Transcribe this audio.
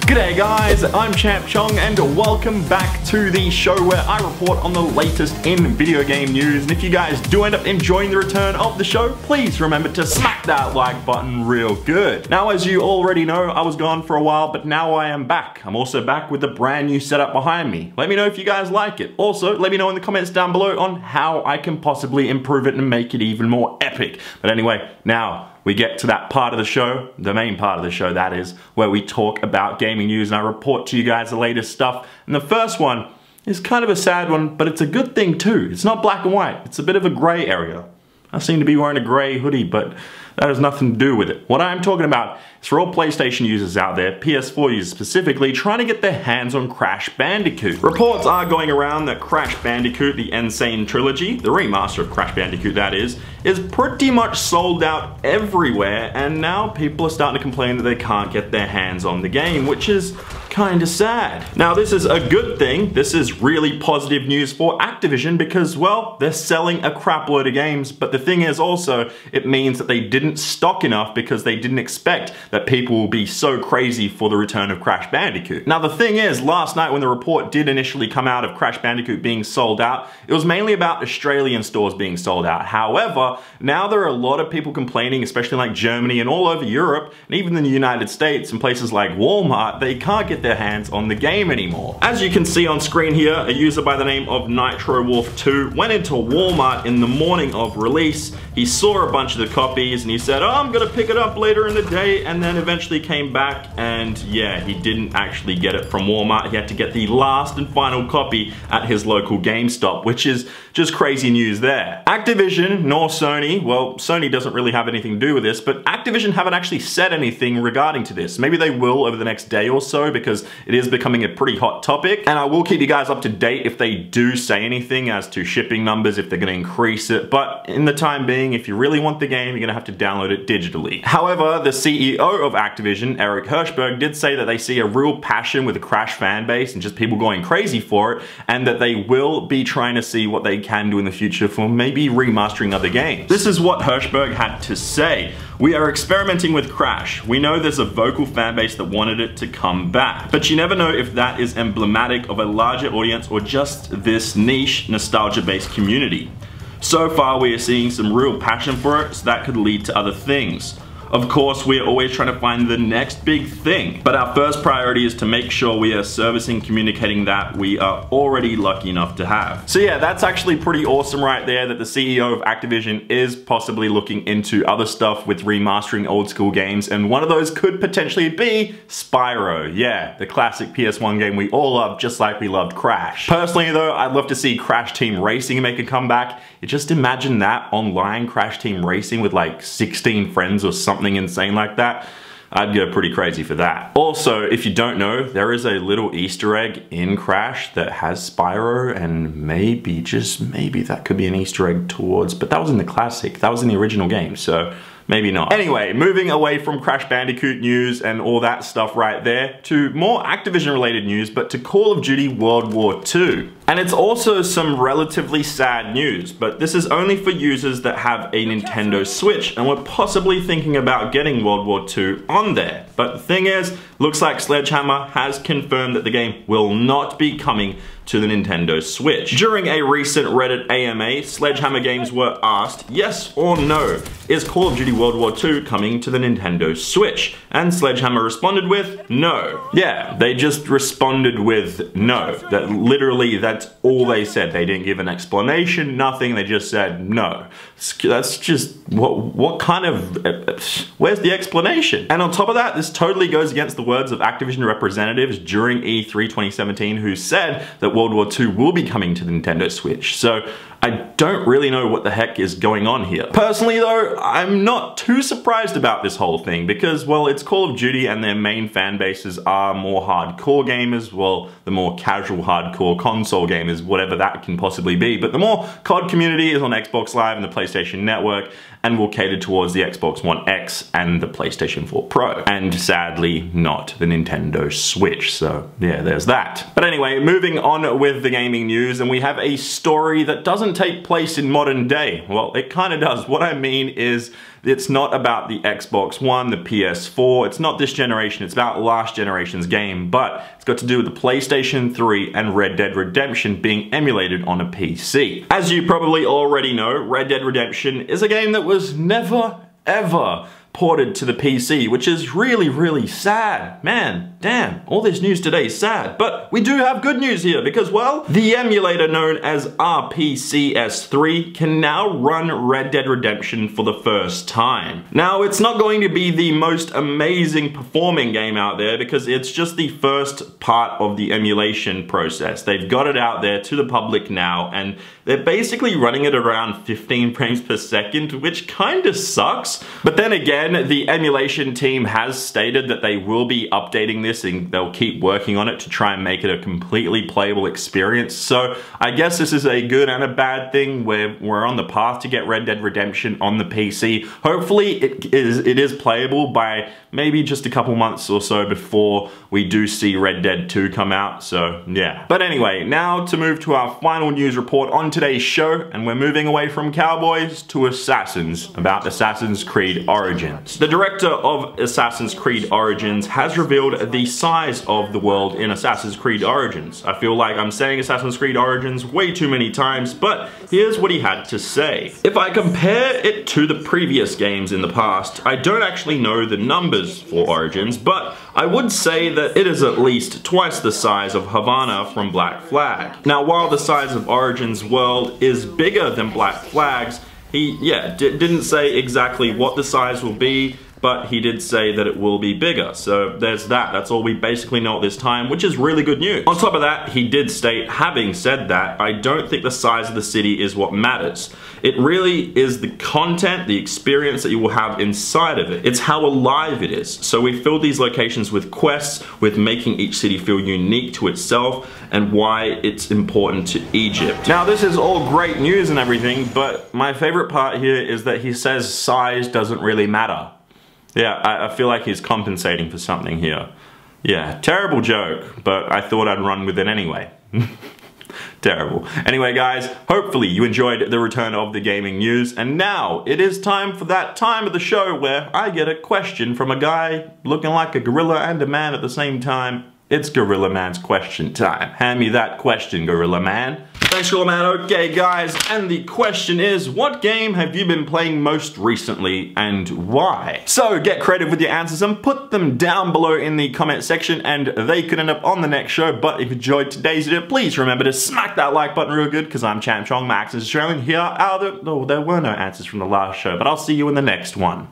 G'day guys, I'm ChampChong and welcome back to the show where I report on the latest in video game news. And if you guys do end up enjoying the return of the show, please remember to smack that like button real good. Now, as you already know, I was gone for a while, but now I am back. I'm also back with the brand new setup behind me. Let me know if you guys like it. Also, let me know in the comments down below on how I can possibly improve it and make it even more epic. But anyway, now we get to that part of the show, the main part of the show that is, where we talk about gaming news and I report to you guys the latest stuff. And the first one is kind of a sad one, but it's a good thing too. It's not black and white, it's a bit of a gray area. I seem to be wearing a gray hoodie, but that has nothing to do with it. What I'm talking about is for all PlayStation users out there, PS4 users specifically, trying to get their hands on Crash Bandicoot. Reports are going around that Crash Bandicoot, the Insane Trilogy, the remaster of Crash Bandicoot that is pretty much sold out everywhere, and now people are starting to complain that they can't get their hands on the game, which is kinda sad. Now this is a good thing. This is really positive news for Activision because, well, they're selling a crap load of games, but the thing is also, it means that they didn't stock enough because they didn't expect that people will be so crazy for the return of Crash Bandicoot. Now the thing is, last night when the report did initially come out of Crash Bandicoot being sold out, it was mainly about Australian stores being sold out. However, now there are a lot of people complaining, especially like Germany and all over Europe, and even in the United States and places like Walmart, they can't get their hands on the game anymore. As you can see on screen here, a user by the name of Nitro Wolf 2 went into Walmart in the morning of release. He saw a bunch of the copies and he said, oh, I'm gonna pick it up later in the day, and then eventually came back and yeah, he didn't actually get it from Walmart. He had to get the last and final copy at his local GameStop, which is just crazy news there. Activision nor Sony, well, Sony doesn't really have anything to do with this, but Activision haven't actually said anything regarding to this. Maybe they will over the next day or so because it is becoming a pretty hot topic, and I will keep you guys up to date if they do say anything as to shipping numbers, if they're gonna increase it, but in the time being, if you really want the game, you're gonna have to download it digitally. However, the CEO of Activision, Eric Hirshberg, did say that they see a real passion with the Crash fan base and just people going crazy for it, and that they will be trying to see what they can do in the future for maybe remastering other games. This is what Hirshberg had to say. We are experimenting with Crash. We know there's a vocal fan base that wanted it to come back, but you never know if that is emblematic of a larger audience or just this niche, nostalgia-based community. So far, we are seeing some real passion for it, so that could lead to other things. Of course, we are always trying to find the next big thing, but our first priority is to make sure we are servicing, communicating that we are already lucky enough to have. So yeah, that's actually pretty awesome right there that the CEO of Activision is possibly looking into other stuff with remastering old school games, and one of those could potentially be Spyro. Yeah, the classic PS1 game we all love, just like we loved Crash. Personally though, I'd love to see Crash Team Racing make a comeback. You just imagine that online, Crash Team Racing with like 16 friends or something insane like that. I'd go pretty crazy for that. Also, if you don't know, there is a little Easter egg in Crash that has Spyro, and maybe, just maybe, that could be an Easter egg towards, but that was in the classic, that was in the original game, so maybe not. Anyway, moving away from Crash Bandicoot news and all that stuff right there to more Activision related news, but to Call of Duty World War II. And it's also some relatively sad news, but this is only for users that have a Nintendo Switch and we're possibly thinking about getting World War II on there. But the thing is, looks like Sledgehammer has confirmed that the game will not be coming to the Nintendo Switch. During a recent Reddit AMA, Sledgehammer Games were asked, yes or no, is Call of Duty World War II coming to the Nintendo Switch? And Sledgehammer responded with no. Yeah, they just responded with no. That literally, that's all they said. They didn't give an explanation, nothing, they just said no. That's just, what kind of, where's the explanation? And on top of that, this totally goes against the words of Activision representatives during E3 2017 who said that World War II will be coming to the Nintendo Switch. So I don't really know what the heck is going on here. Personally though, I'm not too surprised about this whole thing because, well, it's Call of Duty and their main fan bases are more hardcore gamers, well, the more casual hardcore console gamers, whatever that can possibly be. But the more COD community is on Xbox Live and the PlayStation Network and will cater towards the Xbox One X and the PlayStation 4 Pro. And sadly, not the Nintendo Switch. So yeah, there's that. But anyway, moving on with the gaming news, and we have a story that doesn't take place in modern day. Well, it kind of does. What I mean is it's not about the Xbox One, the PS4, it's not this generation, it's about last generation's game, but it's got to do with the PlayStation 3 and Red Dead Redemption being emulated on a PC. As you probably already know, Red Dead Redemption is a game that was never, ever ported to the PC, which is really, really sad. Man, damn, all this news today is sad. But we do have good news here because, well, the emulator known as RPCS3 can now run Red Dead Redemption for the first time. Now, it's not going to be the most amazing performing game out there because it's just the first part of the emulation process. They've got it out there to the public now, and they're basically running it around 15 frames per second, which kind of sucks. But then again, the emulation team has stated that they will be updating this and they'll keep working on it to try and make it a completely playable experience. So I guess this is a good and a bad thing where we're on the path to get Red Dead Redemption on the PC. Hopefully it is playable by maybe just a couple months or so before we do see Red Dead 2 come out, so yeah. But anyway, now to move to our final news report on today's show, and we're moving away from cowboys to assassins, about Assassin's Creed Origins. The director of Assassin's Creed Origins has revealed the size of the world in Assassin's Creed Origins. I feel like I'm saying Assassin's Creed Origins way too many times, but here's what he had to say. If I compare it to the previous games in the past, I don't actually know the numbers for Origins, but I would say that it is at least twice the size of Havana from Black Flag. Now, while the size of Origins world is bigger than Black Flag's, he, didn't say exactly what the size will be, but he did say that it will be bigger. So there's that. That's all we basically know at this time, which is really good news. On top of that, he did state, having said that, I don't think the size of the city is what matters. It really is the content, the experience that you will have inside of it. It's how alive it is. So we filled these locations with quests, with making each city feel unique to itself, and why it's important to Egypt. Now, this is all great news and everything, but my favorite part here is that he says size doesn't really matter. Yeah, I feel like he's compensating for something here. Yeah, terrible joke, but I thought I'd run with it anyway. Terrible. Anyway, guys, hopefully you enjoyed the return of the gaming news, and now it is time for that time of the show where I get a question from a guy looking like a gorilla and a man at the same time. It's Gorilla Man's question time. Hand me that question, Gorilla Man. Thanks, Gorilla Man. Okay, guys, and the question is, what game have you been playing most recently and why? So get creative with your answers and put them down below in the comment section, and they could end up on the next show. But if you enjoyed today's video, please remember to smack that like button real good, because I'm ChampChong, Max is Australian. Here are there were no answers from the last show, but I'll see you in the next one.